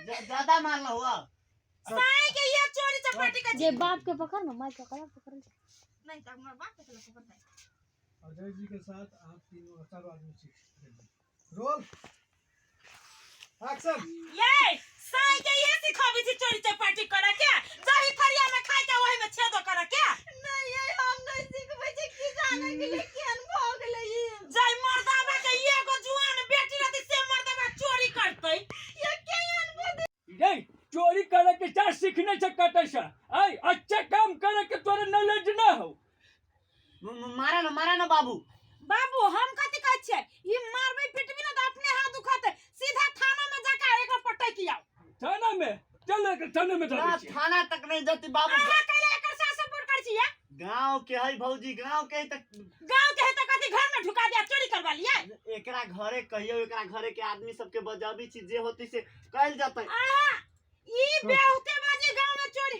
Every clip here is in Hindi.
ज्यादा मारना हुआ साई के ये चोरी चपाटी का जे बाप के पकड़ ना मैं पकड़ नहीं तब मैं बाप के पकड़ता है। अजय जी के साथ आप तीनों चारों आदमी रोल एक्शन। ये साई के ये सिखावी थी चोरी चपाटी करा क्या जही थरिया में खाई के वही में छेदो करा क्या नहीं ये हम नहीं सिखबै छै की जाने के लिए केन भ गेलै जय मर्दावा के एगो जुआन बेटी रहती से मर्दावा चोरी करतै ये केन बदे रे चोरी करे के चार सीखने से कटे से आई अच्छा काम करे के तोरे नॉलेज ना हो मारा ना बाबू बाबू हम कथि कहै छै ई मारबै पिटबी ना त अपने हाथ दुखाते सीधा थाना में जाके एकर पटै किया थाना में चल के थाना में धरे छी थाना तक नहीं जाती बाबू अहाँ कैले एकर साथ सपोर्ट कर छी या गांव के है भौजी गांव के है त कथि घर में ढुका दिया चोरी करवा लिया एकरा घरे कहियो एकरा घरे के आदमी सब के बजाबी छी जे होती से कहल जातै ई बेहुते बाजी गांव में चोरी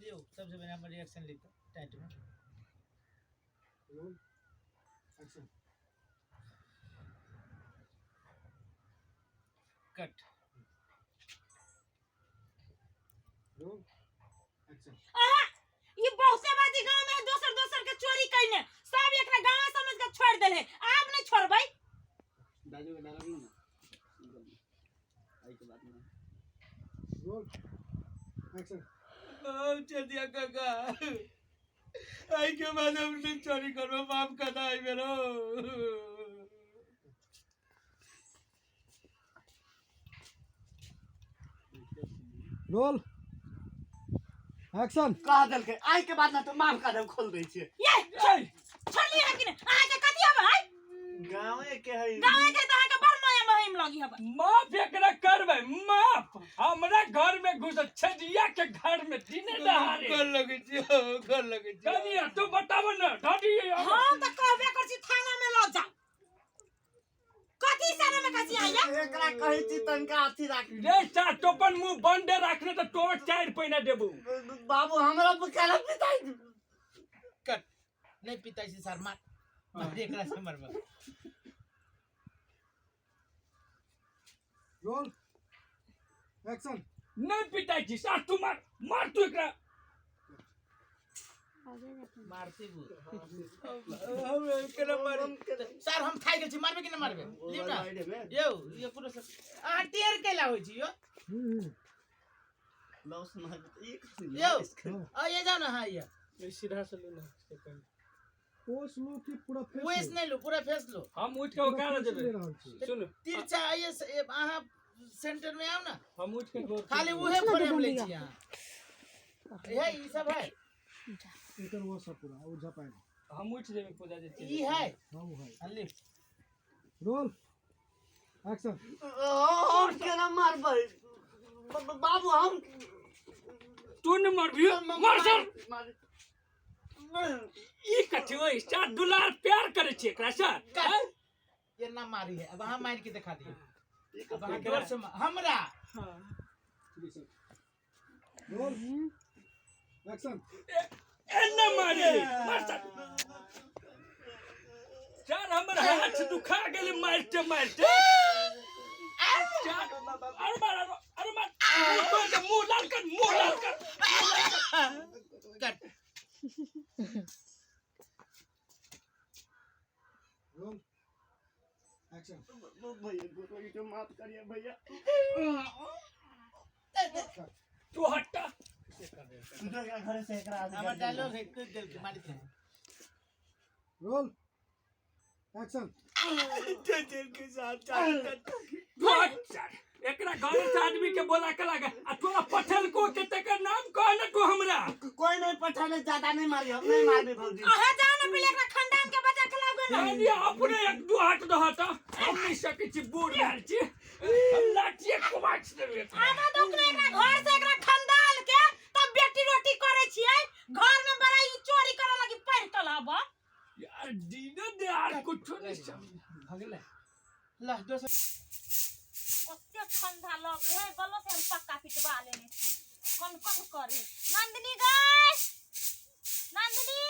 लियो सबसे पहले हम रिएक्शन लेते टाइट में role action. Cut role action. ई बहुते बाजी गांव में दोसर के चोरी कइने सब एकरा गांव समझ के छोड़ देले आप नहीं छोड़बै दाजू के डाला नहीं ना आई के बात में रोल एक्शन। ओ चलिया काका आई के बाद हम नहीं चोरी करो माफ करना है मेरो रोल एक्शन। कह देल के आई के बाद ना तो माफ कर दे खोल दै छियै ये छोड़ली है कि नहीं आहा के कथि हबै गांवे के है गांव के त आहा के बड़ माया महिम लगी हबै माफ एकरा करबै माफ हमरा घर में घुस छजिया के घर में दिने दहाड़े कर लगे छी कनिया तू बताव ना ढाडी हम त कहबे कर छी थाना में ल जा कथि सारा में कथि आया एकरा कहै छी तनका अथी राख रे चार टोपन मुंह बंदे रखने तो तोर चार पैना देबू बाबू हमरा पे काला पिताई कट नहीं पिताजी सर मार देख रहा से मरबा रोल एक्शन। नहीं पिताजी साथ तू मार तू एकरा मारते वो हम केना मारे सर हम खाइ गेल छी मारबे कि ना मारबे लियो ना यो ये पूरा सब आ टेर केला होई छी यो लॉस मार एक यो आ ये जाओ ना हां ये सीधा से लो ना पोस्ट लो कि पूरा फेस वेस नहीं लो पूरा फेस लो हम उठ के उकारा देबे सुन तिरछा ये आहा सेंटर में आओ ना हम उठ के खाली उहे फ्रेम ले छी यहां ये ई सब है इधर वो सब पूरा वो झपाएगा हम उठ जेबे पूजा जे ई है हां वो है। अल्ली रोल एक्शन। और केना मारबै बाबू हम तू न मरबी मार सर मार ई कथि होय चार दुलार प्यार करे छी एकरा से ये ना मारी है अब हम मार के दिखा दिए अब हम जोर से हमरा रोल एक्शन। एन्ना मारी मार सर चार हमर हाथ दुखा गेले मारते चार अरे मार मुंह लाल कर कट रोल एक्शन। भैया को माफ करिए भैया तू हटा घर से एकरा हमर डायलॉग है कुछ दिल मारी थे रोल एक्शन। दिल के साथ एकरा घर से आदमी के बोला के लगा आ तोरा पठल को के तकर नाम कह न तू हमरा कोई नहीं पठाने ज्यादा नहीं मारी हम नहीं मारबे भौजी आहा जाओ ना पहले एकरा खानदान के बचा के लाओ ना यानी अपने एक दो हाथ दहता हम नहीं सके छी बूढ़ यार छी हम लाठिए कुमाच देबे आमा दोकने एकरा घर से एकरा खानदान के तब बेटी रोटी करे छियै घर में बड़ा ई चोरी करे लगी पैर कलाबा यार दीने दे यार कुछ नहीं भगले ला दोस्त ओते ठंडा लगे है गलो से हम पक्का पिटवा लेने कौन करे नंदिनी गई नंदिनी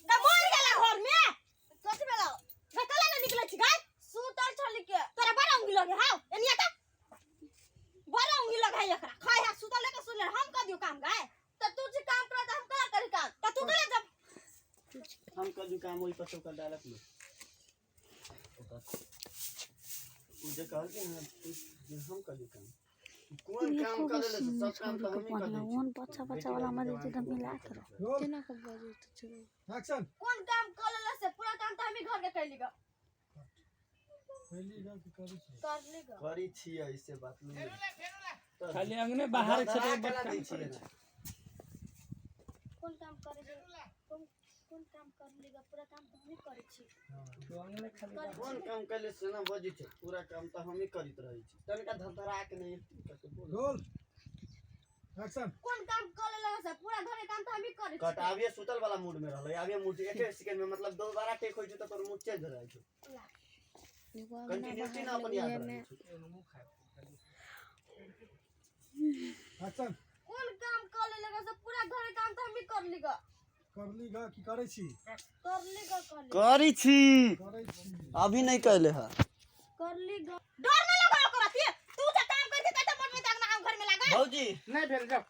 गा बोल गेला घर में कथि भेलो गतला न निकले छी गाय सूतर छली के तोरा बड़ा उंगली लगे हां एनिया त काम वही पर सब का डालत में मुझे कहल कि हम कर काम कौन काम करे ले सब काम तो हम ही कर दे कौन बच्चा बच्चा वाला मजे एकदम मिला करो रोल केना के बाजू तो चलो एक्शन कौन काम करला से पूरा काम तो हम ही घर के कैलीगा पहली बार करी छी कर लेगा करी छी ऐसे बात नहीं खाली अंगने बाहर से करा दै छी कौन काम करे कौन काम कर लेगा पूरा काम तो हम ही करे छी तो अंगने खाली कौन काम कैले से ना बजी छे पूरा काम तो हम ही करित रही छी तनका धरधरा के नहीं कैसे बोल रोल एक्शन कौन काम करला से पूरा घर के काम तो हम ही करे छी कटाविए सुतल वाला मूड में रहले आगे मूड एक सेकंड में मतलब दोबारा टेक होई त तोर मूड चेंज हो जाई छै कंटिन्यूटी ना अपन याद रहे एक्शन कौन काम करला से पूरा घर के काम तो हम ही कर लेगा करलीगा की करे छी कर लेगा करी छी करे छी अभी नहीं कहले है कर लेगा डर नहीं लगा करती तू जो काम करती त मन में दाग ना घर में लगा भौजी नहीं भेल जाओ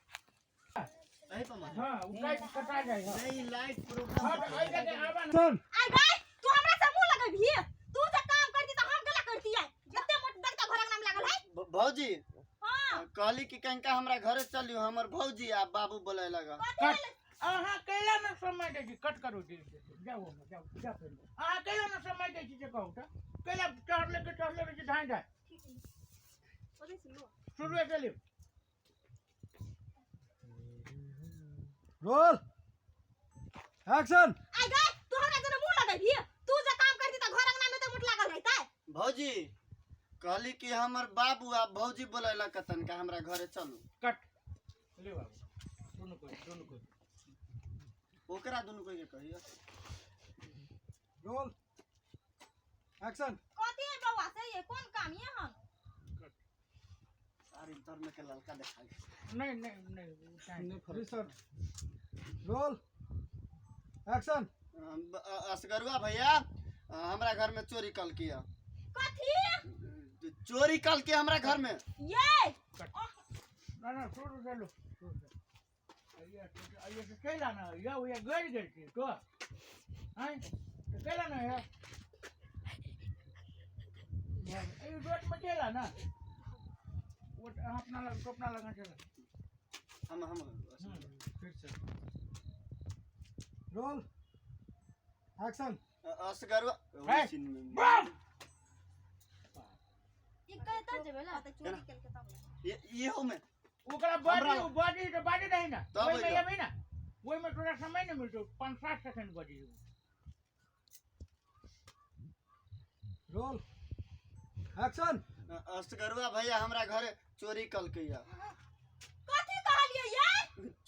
नहीं पमा हां उकाई कटा जाए नहीं लाइट प्रोग्राम हां आई के आवन एक्शन आ गई तू हमरा से मुंह लगाबी तू जो काम करती त हम केला करती है जत्ते मोट दाग त घर के नाम लागल है भौजी हां कहली कि कंका हमरा घरे चलियो हमर भौजी आ बाबू बोले लगा कट आहा कैला न समय दे छी कट करो जी जाओ जाओ जा फिर आहा कैला न समय दे छी जे कहू त कैला चढ़ले के धाई जाए ओरे सुनो शुरू से ले रोल एक्शन आ गई तू हमरा जने मुंह लगाबी तू जो काम करती त घर अंगना में तो मोट लागल रहता है भौजी कहली कि हमर बाबू आ भौजी बोले लगा तनका हमरा घरे चलू कट ले बाबू दोनों को ओकरा दुनु कोई के कहियो रोल एक्शन कथी है बउआ से ये कौन काम ये हम सारी तर में के ललका देखा नहीं रिसर्च रोल एक्शन असगरुआ भैया हमरा घर में चोरी कल किया कथी चोरी कल के हमरा घर में ये ना शुरू से लो आइए से कैला ना या वो गड़ गई थी तो हैं तो कैला ना है ये रोड में कैला ना वो अपना लगा चला हम फिर से रोल एक्शन असगरुआ है। सीन में बम ये कहता जेबेला त चोरी करके तब ये हो में ओकरा बॉडी नहीं ना तब वही में होइतो। ये भी ना वही में थोड़ा समय नहीं मिलतो 5-7 सेकंड बॉडी रोल एक्शन असगरुआ भैया हमरा घरे चोरी कल के या कथी कहलिए ये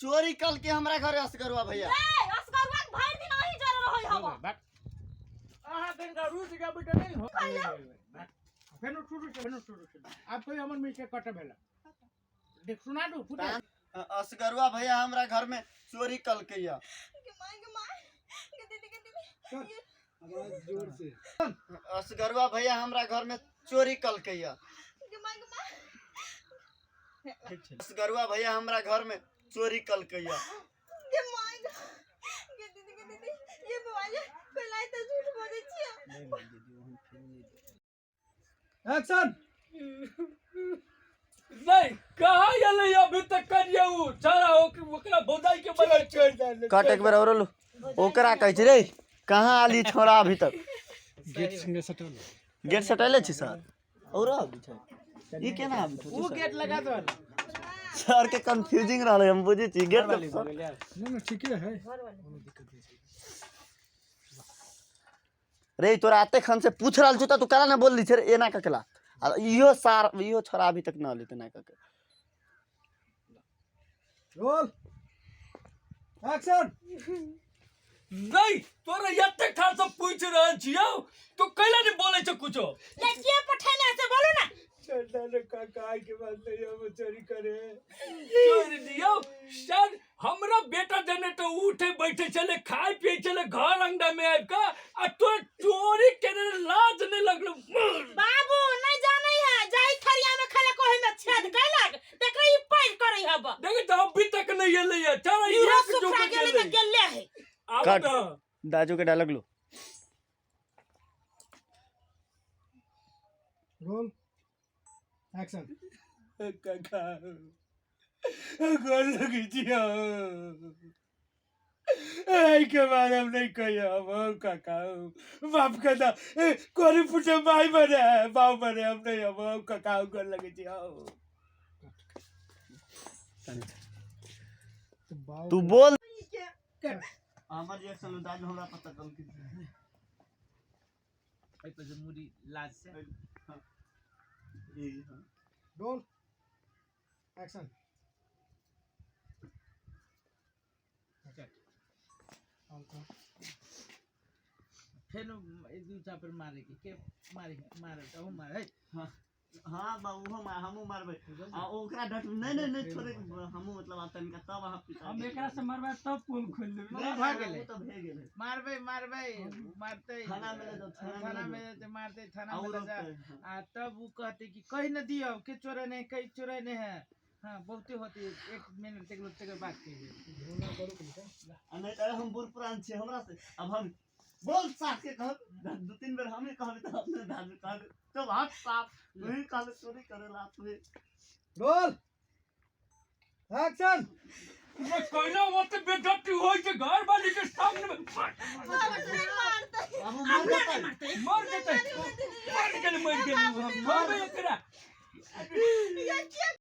चोरी कल के हमरा घरे असगरुआ भैया ए असगरवा भर दिन नहीं जर रहै हम बात आहा कनका रूट जाबे त नहीं हो फेनो शुरू से आप कोई हमन में से कट भेला देख सुना दो फुटा असगरुआ भैया हमरा घर में चोरी कल के या के माय के दीदी आवाज जोर से असगरुआ भैया हमरा घर में चोरी कल के या के माय असगरुआ भैया हमरा घर में चोरी कल के या के माय के दीदी ये मोबाइल पहले तो झूठ बोले छिए एक्शन नहीं कहा यले अभी तक करियो सारा ओकरा बोदाई के बगल छोड़ दे कट एक बार और लो ओकरा कहै छै रे कहां आली छोरा अभी तक गेट संगे सटल गेट सटैले छी सर और अभी छै ई केना अभी वो गेट लगा दो सर के कंफ्यूजिंग रहले हम बुझी छी गेट नहीं ठीक है रे तोरा आते खन से पूछ रहल छु त तू काला ना बोल ली छै रे एना ककला इहो छोरा अभी तक ना लेते ना कके रोल एक्शन नहीं तोरा यत्ते ठार से पूछ रहल छियो तू कैला नहीं बोले छ कुछो ये के पठाने से बोलो ना चल काका के बात नहीं हम चोरी करे चोरी दियो सर हमरा बेटा जने तो उठे बैठे चले खाए पिए चले घर अंगना में आब का आ तो चोरी करे लाज नहीं लगलो बाबू नहीं जाने है जाई थरिया में खले कोहे में छेद कैलक देखै ई पैर करै हब देख तो अभी तक नहीं एले है चल इहो एक जो सुखा गेले त गेले है अब कट। तो दाजू के डायलॉग लो। Roll action. काका गोर लगी दिया आई के बारे में नहीं कहिया वो काका बाप का था कोरी पुटे भाई बने बाप बने हम नहीं वो काका गोर लगी दिया तू बोल हमार रिएक्शन लो दाजू हमरा पता कल की ए पे जो मुड़ी लाज से रोल एक्शन। फिर एक दू चापर मारे के मारे तो हम मारे हां बाबू हमू मारबे आ ओकरा डट नहीं छोड़े हमू मतलब आता इनका तब वहां पिता हम एकरा से मरबा तब पुल खोल लेबे भाग गेले तो भे गेले मारबे मारते थाना में ले जाओ, थाना में मारते थाना में ले जा आ तब वो कहते कि कहीं न दियो के चोरा नहीं कहीं चोरा नहीं है। हाँ बहुते होती 1 मिनट तक बात कीजिए नहीं तो हम बुर पुरान छे हमरा से अब हम बोल साथ के कह 2-3 बार हमें कहबे तो अपने दाजू कह तो हाथ साफ नहीं कहबे चोरी करेला तू रोल एक्शन। मैं कहना मत बेदती होई के घर वाली के सामने में अब मार देता मर गेले हम मारबे एकरा